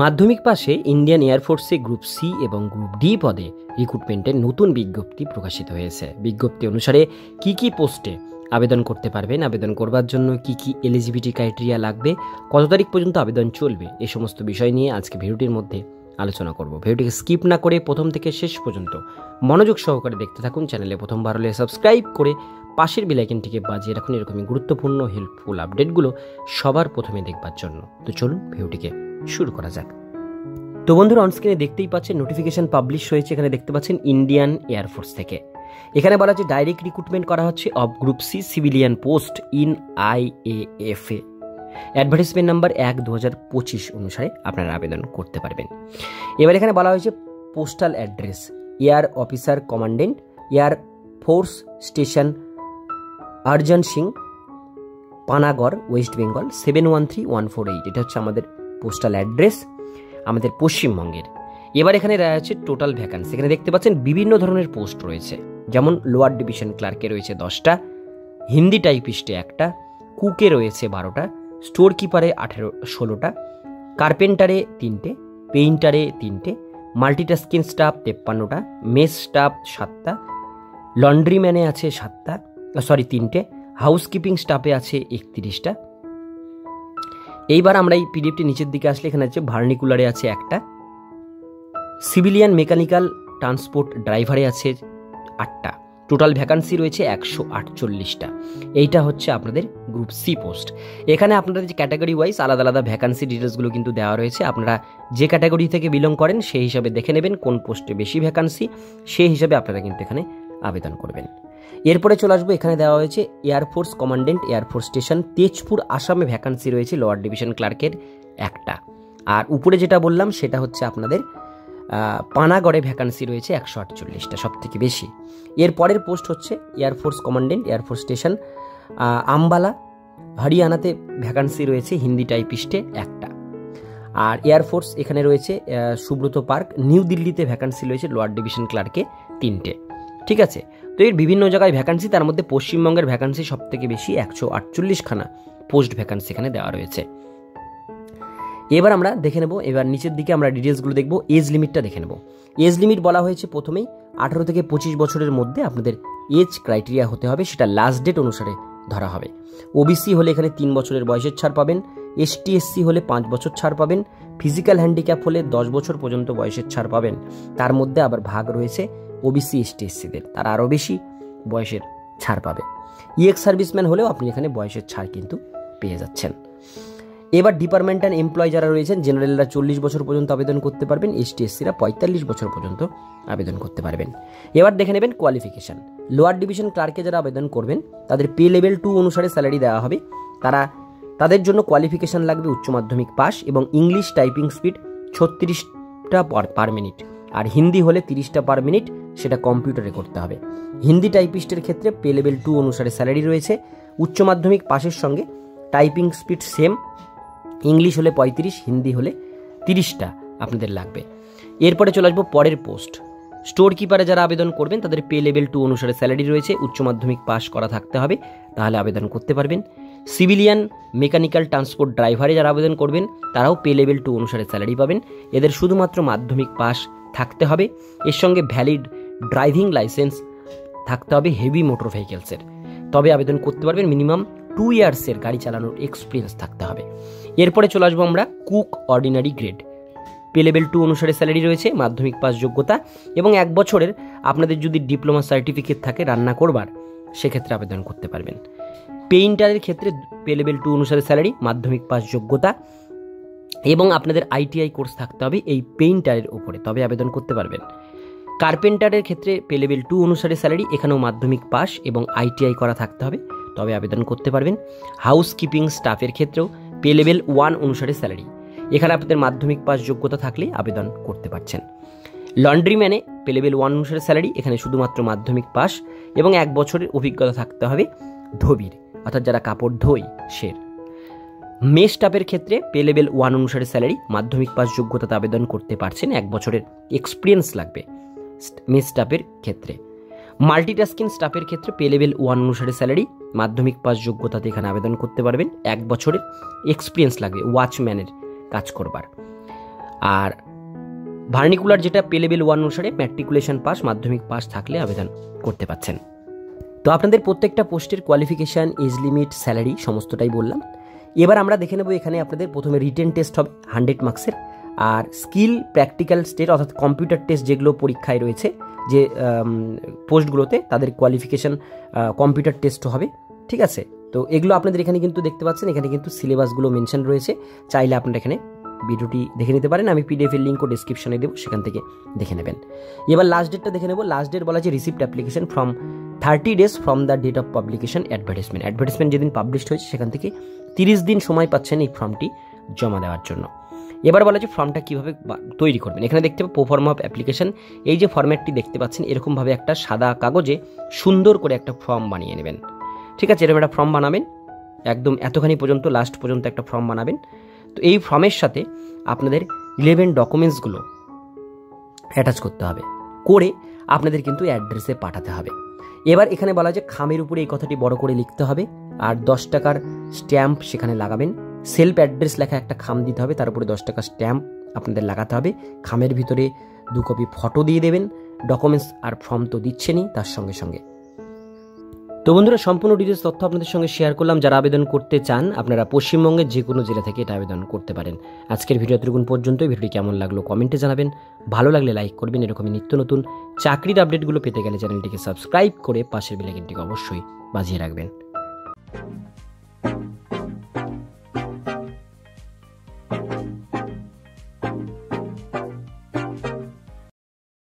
মাধ্যমিক পাশে Indian এয়ারফোর্সে group C এবং গ্রুপ ডি পদে রিক্রুটমেন্টের নতুন বিজ্ঞপ্তি প্রকাশিত হয়েছে। বিজ্ঞপ্তি অনুসারে কি পোস্টে আবেদন করতে পারবেন, আবেদন করবার জন্য কি এলিজিবিলিটি ক্রাইটেরিয়া লাগবে, কত তারিখ পর্যন্ত আবেদন চলবে, এই সমস্ত বিষয় নিয়ে আজকে ভিডিওটির মধ্যে আলোচনা করব। ভিডিওটিকে স্কিপ না করে প্রথম থেকে শেষ পর্যন্ত মনোযোগ সহকারে দেখতে থাকুন। চ্যানেলে প্রথমবার হলে সাবস্ক্রাইব করে পাশের বেল আইকনটিকে বাজিয়ে রাখুন এরকমই গুরুত্বপূর্ণ হেল্পফুল আপডেটগুলো সবার প্রথমে দেখবার জন্য। তো চলুন ভিডিওটিকে শুরু করা যাক। তো বন্ধুরা, অনস্ক্রিনে দেখতেই পাচ্ছেন নোটিফিকেশন পাবলিশ হয়েছে। এখানে দেখতে পাচ্ছেন ইন্ডিয়ান এয়ারফোর্স থেকে। এখানে বলা হচ্ছে ডাইরেক্ট রিক্রুটমেন্ট করা হচ্ছে of group C civilian post in IAF-এ। অ্যাডভার্টাইজমেন্ট নাম্বার 1/2025 অনুসারে আপনারা আবেদন করতে পারবেন। এবার এখানে বলা হয়েছে postal address air officer commandant air force station Arjan Singh, Panagarh, West Bengal 713148। এটা হচ্ছে আমাদের পোস্টাল অ্যাড্রেস আমাদের পশ্চিমবঙ্গের। এবার এখানে রয়েছে টোটাল ভ্যাকান্সি। এখানে দেখতে পাচ্ছেন বিভিন্ন ধরনের পোস্ট রয়েছে, যেমন লোয়ার ডিভিশন ক্লার্কে রয়েছে 10টা, হিন্দি টাইপিস্টে 1টা, কুকে রয়েছে 12টা, স্টোর কিপারে 16টা, কার্পেন্টারে 3টে, পেইন্টারে 3টে, মাল্টিটাস্কিং স্টাফ 53টা, মেস স্টাফ 7টা, লন্ড্রিম্যানে আছে 3টে, হাউসকিপিং স্টাফে আছে 31টা। এইবার আমরা এই পিডিএফটি নিচের দিকে আসলে এখানে আছে ভার্নিকুলারে আছে 1টা, সিভিলিয়ান মেকানিক্যাল ট্রান্সপোর্ট ড্রাইভারে আছে 8টা। টোটাল ভ্যাকান্সি রয়েছে 148টা। এইটা হচ্ছে আপনাদের গ্রুপ সি পোস্ট। এখানে আপনাদের যে ক্যাটাগরি ওয়াইজ আলাদা আলাদা ভ্যাকান্সি ডিটেলসগুলো কিন্তু দেওয়া রয়েছে। আপনারা যে ক্যাটাগরি থেকে বিলং করেন সেই হিসাবে দেখে নেবেন কোন পোস্টে বেশি ভ্যাকান্সি, সেই হিসাবে আপনারা কিন্তু এখানে আবেদন করবেন। এরপরে চলে আসবো, এখানে দেওয়া হয়েছে air force commandant air force station Tezpur আসামে ভ্যাকান্সি রয়েছে লোয়ার ডিভিশন ক্লার্কের 1টা। আর উপরে যেটা বললাম সেটা হচ্ছে আপনাদের পানাগড়ে ভ্যাকান্সি রয়েছে 148টা, সব থেকে বেশি। এর পরের পোস্ট হচ্ছে air force commandant air force station Ambala, হরিয়ানাতে ভ্যাকান্সি রয়েছে হিন্দি টাইপিস্টে 1টা। আর এয়ারফোর্স এখানে রয়েছে সুব্রত পার্ক নিউ দিল্লিতে ভ্যাকান্সি রয়েছে লোয়ার ডিভিশন ক্লার্কে 3টে। ঠিক আছে, তো এর বিভিন্ন জায়গায় ভ্যাকান্সি, তার মধ্যে পশ্চিমবঙ্গের ভ্যাকান্সি সব থেকে বেশি 148খানা পোস্ট ভ্যাকান্সি এখানে দেওয়া রয়েছে। এবার আমরা দেখে নেব, এবার নিচের দিকে আমরা ডিটেলসগুলো দেখব। এজ লিমিটটা দেখে নেব। এজ লিমিট বলা হয়েছে প্রথমেই 18 থেকে 25 বছরের মধ্যে আপনাদের এজ ক্রাইটেরিয়া হতে হবে, সেটা লাস্ট ডেট অনুসারে ধরা হবে। ওবিসি হলে এখানে 3 বছরের বয়সের ছাড় পাবেন, ST/SC হলে 5 বছর ছাড় পাবেন, ফিজিক্যাল হ্যান্ডিক্যাপ হলে 10 বছর পর্যন্ত বয়সের ছাড় পাবেন। তার মধ্যে আবার ভাগ রয়েছে ওবিসি ST/SC-দের, তারা আরও বেশি বয়সের ছাড় পাবে। EX সার্ভিসম্যান হলেও আপনি এখানে বয়সের ছাড় কিন্তু পেয়ে যাচ্ছেন। এবার ডিপার্টমেন্টাল এমপ্লয় যারা রয়েছেন, জেনারেলরা 40 বছর পর্যন্ত আবেদন করতে পারবেন, ST/SC-রা 45 বছর পর্যন্ত আবেদন করতে পারবেন। এবার দেখে নেবেন কোয়ালিফিকেশান। লোয়ার ডিভিশন ক্লার্কে যারা আবেদন করবেন তাদের পে লেভেল 2 অনুসারে স্যালারি দেওয়া হবে। তাদের জন্য কোয়ালিফিকেশান লাগবে উচ্চ মাধ্যমিক পাস এবং ইংলিশ টাইপিং স্পিড 36টা পার মিনিট, আর হিন্দি হলে 30টা পার মিনিট, সেটা কম্পিউটারে করতে হবে। হিন্দি টাইপিস্টের ক্ষেত্রে পে লেভেল 2 অনুসারে স্যালারি রয়েছে। উচ্চ মাধ্যমিক পাসের সঙ্গে টাইপিং স্পিড সেম, ইংলিশ হলে 35, হিন্দি হলে 30টা আপনাদের লাগবে। এরপরে চলে আসবো পরের পোস্ট। স্টোর কিপারে যারা আবেদন করবেন তাদের পে লেভেল 2 অনুসারে স্যালারি রয়েছে, উচ্চ মাধ্যমিক পাস করা থাকতে হবে, তাহলে আবেদন করতে পারবেন। সিভিলিয়ান মেকানিক্যাল ট্রান্সপোর্ট ড্রাইভারে যারা আবেদন করবেন তারাও পে লেভেল 2 অনুসারে স্যালারি পাবেন। এদের শুধুমাত্র মাধ্যমিক পাস থাকতে হবে, এর সঙ্গে ভ্যালিড ড্রাইভিং লাইসেন্স থাকতে হবে হেভি মোটর ভেহিকেলসের, তবে আবেদন করতে পারবেন। মিনিমাম 2 ইয়ার্সের গাড়ি চালানোর এক্সপিরিয়েন্স থাকতে হবে। এরপরে চলে আসবো আমরা cook ordinary grade. Pay level 2 অনুসারে স্যালারি রয়েছে, মাধ্যমিক পাস যোগ্যতা এবং 1 বছরের আপনাদের যদি ডিপ্লোমা সার্টিফিকেট থাকে রান্না করবার, সেক্ষেত্রে আবেদন করতে পারবেন। পেইন্টারের ক্ষেত্রে পে লেভেল 2 অনুসারে স্যালারি, মাধ্যমিক পাস যোগ্যতা এবং আপনাদের ITI কোর্স থাকতে হবে এই পেইন্টারের উপরে, তবে আবেদন করতে পারবেন। কার্পেন্টারের ক্ষেত্রে পে লেভেল 2 অনুসারে স্যালারি, এখানেও মাধ্যমিক পাস এবং ITI করা থাকতে হবে, তবে আবেদন করতে পারবেন। হাউসকিপিং স্টাফের ক্ষেত্রেও পে লেভেল 1 অনুসারে স্যালারি, এখানে আপনাদের মাধ্যমিক পাস যোগ্যতা থাকলে আবেদন করতে পারছেন। লন্ড্রিম্যানে পে লেভেল 1 অনুসারে স্যালারি, এখানে শুধুমাত্র মাধ্যমিক পাস এবং 1 বছরের অভিজ্ঞতা থাকতে হবে ধোবির, অর্থাৎ যারা কাপড় ধোয় সের। মেস স্টাফের ক্ষেত্রে পে লেভেল 1 অনুসারে স্যালারি, মাধ্যমিক পাস যোগ্যতাতে আবেদন করতে পারছেন, 1 বছরের এক্সপিরিয়েন্স লাগবে মেস স্টাফের ক্ষেত্রে। মাল্টিটাস্কিং স্টাফের ক্ষেত্রে পে লেভেল 1 অনুসারে স্যালারি, মাধ্যমিক পাস যোগ্যতাতে এখানে আবেদন করতে পারবেন, 1 বছরের এক্সপিরিয়েন্স লাগবে ওয়াচম্যানের কাজ করবার। আর ভার্নিকুলার যেটা পে লেভেল 1 অনুসারে ম্যাট্রিকুলেশন পাস, মাধ্যমিক পাস থাকলে আবেদন করতে পারছেন। তো আপনাদের প্রত্যেকটা পোস্টের কোয়ালিফিকেশান, এজ লিমিট, স্যালারি সমস্তটাই বললাম। এবার আমরা দেখে নেব এখানে আপনাদের প্রথমে রিটেন টেস্ট হবে 100 মার্কসের, আর স্কিল প্র্যাকটিক্যাল টেস্ট অর্থাৎ কম্পিউটার টেস্ট যেগুলো পরীক্ষায় রয়েছে যে পোস্টগুলোতে তাদের কোয়ালিফিকেশান কম্পিউটার টেস্ট হবে, ঠিক আছে। তো এগুলো আপনাদের এখানে কিন্তু দেখতে পাচ্ছেন, এখানে কিন্তু সিলেবাসগুলো মেনশন রয়েছে, চাইলে আপনারা এখানে ভিডিওটি দেখে নিতে পারেন, আমি পিডিএফের লিঙ্কও ডিসক্রিপশনে দেবো, সেখান থেকে দেখে নেবেন। এবার লাস্ট ডেটটা দেখে নেব। লাস্ট ডেট বলা আছে receipt application from 30 days from the date of publication advertisement যেদিন পাবলিশ হয়েছে সেখান থেকে 30 দিন সময় পাচ্ছেন এই ফর্মটি জমা দেওয়ার জন্য। এবার বলা আছে ফর্মটা কীভাবে তৈরি করবেন। এখানে দেখতে পাবেন প্রোফর্মা অফ অ্যাপ্লিকেশন, এই যে ফরম্যাটটি দেখতে পাচ্ছেন এরকমভাবে একটা সাদা কাগজে সুন্দর করে একটা ফর্ম বানিয়ে নেবেন, ঠিক আছে। এরকম একটা ফর্ম বানাবেন, একদম এতখানি পর্যন্ত লাস্ট পর্যন্ত একটা ফর্ম বানাবেন। তো এই ফর্মের সাথে আপনাদের 11 ডকুমেন্টসগুলো অ্যাটাচ করতে হবে, করে আপনাদের কিন্তু অ্যাড্রেসে পাঠাতে হবে। এবার এখানে বলা যে খামের উপরে এই কথাটি বড় করে লিখতে হবে, আর 10 টাকার স্ট্যাম্প সেখানে লাগাবেন। সেলফ অ্যাড্রেস লেখা একটা খাম দিতে হবে, তার উপরে 10 টাকার স্ট্যাম্প আপনাদের লাগাতে হবে। খামের ভিতরে 2 কপি ফটো দিয়ে দেবেন। ডকুমেন্টস আর ফর্ম তো দিচ্ছেনই, তার সঙ্গে সঙ্গে। তো বন্ধুরা, সম্পূর্ণ ডিটেলস তথ্য আপনাদের সঙ্গে শেয়ার করলাম। যারা আবেদন করতে চান আপনারা পশ্চিমবঙ্গের যে কোনো জেলা থেকে এটা আবেদন করতে পারেন। আজকের ভিডিও এতটুকুন পর্যন্ত। ভিডিওটি কেমন লাগলো কমেন্টে জানাবেন, ভালো লাগলে লাইক করবেন। এরকমই নিত্য নতুন চাকরির আপডেটগুলো পেতে গেলে চ্যানেলটিকে সাবস্ক্রাইব করে পাশের বেল আইকনটিকে অবশ্যই বাজিয়ে রাখবেন।